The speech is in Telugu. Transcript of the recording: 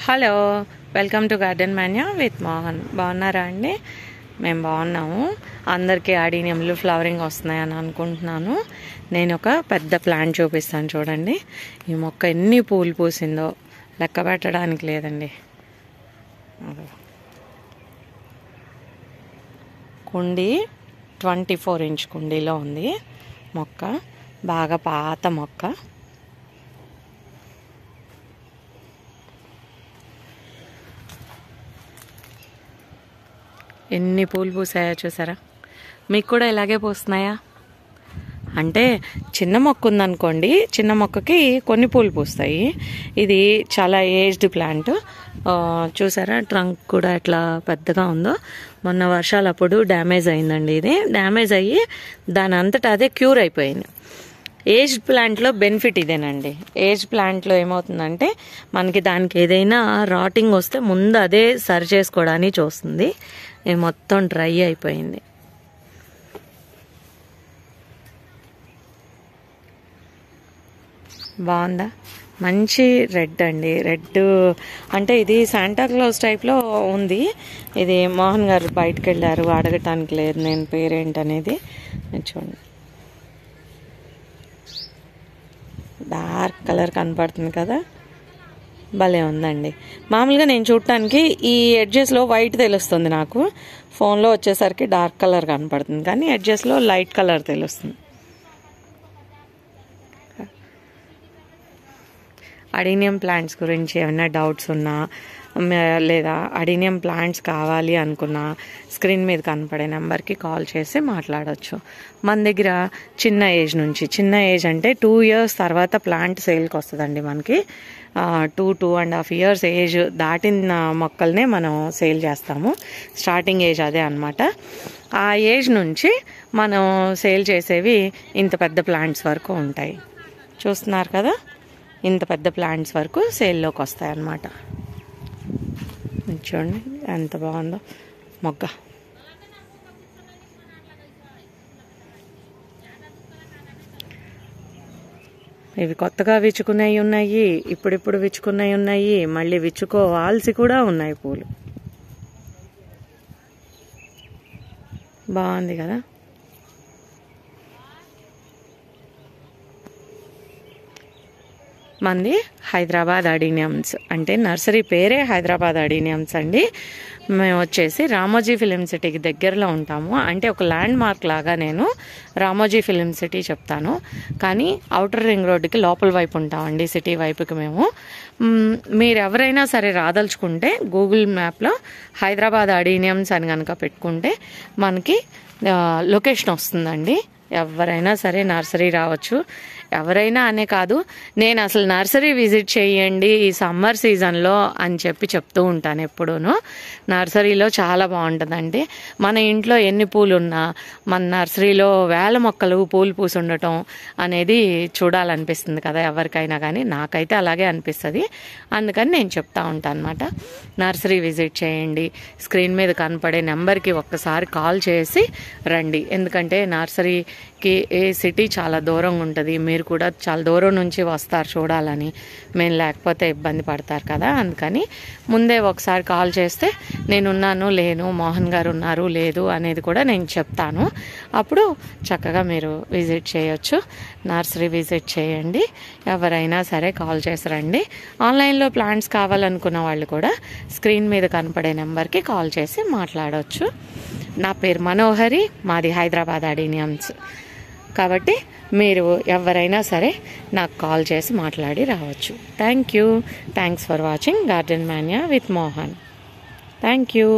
Hello, welcome to garden Manya with Mohan. బాగున్నారా అండి? మేము బాగున్నాము. అందరికీ అడీనియంలు ఫ్లవరింగ్ వస్తున్నాయని అనుకుంటున్నాను. నేను ఒక పెద్ద ప్లాంట్ చూపిస్తాను చూడండి. ఈ మొక్క ఎన్ని పూలు పూసిందో లెక్క పెట్టడానికి లేదండి. కుండీ 24 ఇంచ్ కుండీలో ఉంది మొక్క. బాగా పాత మొక్క. ఎన్ని పూలు పూసాయో చూసారా? మీకు కూడా ఇలాగే పూస్తున్నాయా? అంటే చిన్న మొక్క ఉందనుకోండి, చిన్న మొక్కకి కొన్ని పూలు పూస్తాయి. ఇది చాలా ఏజ్డ్ ప్లాంట్. చూసారా ట్రంక్ కూడా ఎట్లా పెద్దగా ఉందో. మొన్న వర్షాలప్పుడు డ్యామేజ్ అయిందండి. ఇది డ్యామేజ్ అయ్యి దాని అంతటా అదే క్యూర్ అయిపోయింది. ఏజ్డ్ ప్లాంట్లో బెనిఫిట్ ఇదేనండి. ఏజ్డ్ ప్లాంట్లో ఏమవుతుందంటే మనకి దానికి ఏదైనా రాటింగ్ వస్తే ముందు అదే సరి చేసుకోవడానికి చూస్తుంది. ఇది మొత్తం డ్రై అయిపోయింది. బాగుందా? మంచి రెడ్ అండి. రెడ్ అంటే ఇది శాంటా క్లాస్ టైప్లో ఉంది. ఇది మోహన్ గారు బయటకు వెళ్ళారు, అడగటానికి లేదు నేను పేరేంటనేది. చూడండి, డార్క్ కలర్ కనపడుతుంది కదా, భలే ఉందండి. మామూలుగా నేను చూడటానికి ఈ ఎడ్జెస్లో వైట్ తెలుస్తుంది నాకు. ఫోన్లో వచ్చేసరికి డార్క్ కలర్ కనపడుతుంది, కానీ ఎడ్జెస్లో లైట్ కలర్ తెలుస్తుంది. అడీనియం ప్లాంట్స్ గురించి ఏమైనా డౌట్స్ ఉన్నా లేదా అడీనియం ప్లాంట్స్ కావాలి అనుకున్నా స్క్రీన్ మీద కనపడే నెంబర్కి కాల్ చేసి మాట్లాడవచ్చు. మన దగ్గర చిన్న ఏజ్ నుంచి, చిన్న ఏజ్ అంటే 2 years తర్వాత ప్లాంట్ సేల్కి వస్తుందండి. మనకి 2.5 years ఏజ్ దాటిన మొక్కల్నే మనం సేల్ చేస్తాము. స్టార్టింగ్ ఏజ్ అదే అనమాట. ఆ ఏజ్ నుంచి మనం సేల్ చేసేవి ఇంత పెద్ద ప్లాంట్స్ వరకు ఉంటాయి. చూస్తున్నారు కదా, ఇంత పెద్ద ప్లాంట్స్ వరకు సేల్లోకి వస్తాయి అన్నమాట. చూడండి ఎంత బాగుందో మొగ్గ. ఇవి కొత్తగా విచ్చుకునేవి ఉన్నాయి, ఇప్పుడిప్పుడు విచ్చుకునేవి ఉన్నాయి, మళ్ళీ విచ్చుకోవాల్సి కూడా ఉన్నాయి పూలు. బాగుంది కదా. మంది హైదరాబాద్ అడీనియమ్స్, అంటే నర్సరీ పేరే హైదరాబాద్ అడీనియమ్స్ అండి. మేము వచ్చేసి రామోజీ ఫిలిం సిటీకి దగ్గరలో ఉంటాము. అంటే ఒక ల్యాండ్ మార్క్ లాగా నేను రామోజీ ఫిలిం సిటీ చెప్తాను, కానీ అవుటర్ రింగ్ రోడ్డుకి లోపల వైపు ఉంటామండి, సిటీ వైపుకి మేము. మీరు ఎవరైనా సరే రాదలుచుకుంటే గూగుల్ మ్యాప్లో హైదరాబాద్ అడీనియమ్స్ అని కనుక పెట్టుకుంటే మనకి లొకేషన్ వస్తుందండి. ఎవరైనా సరే నర్సరీ రావచ్చు. ఎవరైనా అనే కాదు, నేను అసలు నర్సరీ విజిట్ చేయండి ఈ సమ్మర్ సీజన్లో అని చెప్తూ ఉంటాను ఎప్పుడూను. నర్సరీలో చాలా బాగుంటుందండి. మన ఇంట్లో ఎన్ని పూలు ఉన్నా మన నర్సరీలో వేల మొక్కలు పూలు పూసి ఉండటం అనేది చూడాలనిపిస్తుంది కదా ఎవరికైనా, కానీ నాకైతే అలాగే అనిపిస్తుంది. అందుకని నేను చెప్తా ఉంటాను అనమాట, నర్సరీ విజిట్ చేయండి. స్క్రీన్ మీద కనపడే నెంబర్కి ఒక్కసారి కాల్ చేసి రండి. ఎందుకంటే నర్సరీకి ఏ సిటీ చాలా దూరంగా ఉంటుంది, మీరు కూడా చాలా దూరం నుంచి వస్తారు చూడాలని, మేము లేకపోతే ఇబ్బంది పడతారు కదా. అందుకని ముందే ఒకసారి కాల్ చేస్తే నేనున్నాను, లేను, మోహన్ గారు ఉన్నారు, లేదు అనేది కూడా నేను చెప్తాను. అప్పుడు చక్కగా మీరు విజిట్ చేయొచ్చు. నర్సరీ విజిట్ చేయండి. ఎవరైనా సరే కాల్ చేసి రండి. ఆన్లైన్లో ప్లాంట్స్ కావాలనుకున్న వాళ్ళు కూడా స్క్రీన్ మీద కనపడే నెంబర్కి కాల్ చేసి మాట్లాడవచ్చు. నా పేరు మనోహరి, మాది హైదరాబాద్ అడీనియమ్స్. కాబట్టి మీరు ఎవరైనా సరే నాకు కాల్ చేసి మాట్లాడి రావచ్చు. Thanks for watching garden Manya with Mohan. Thank you.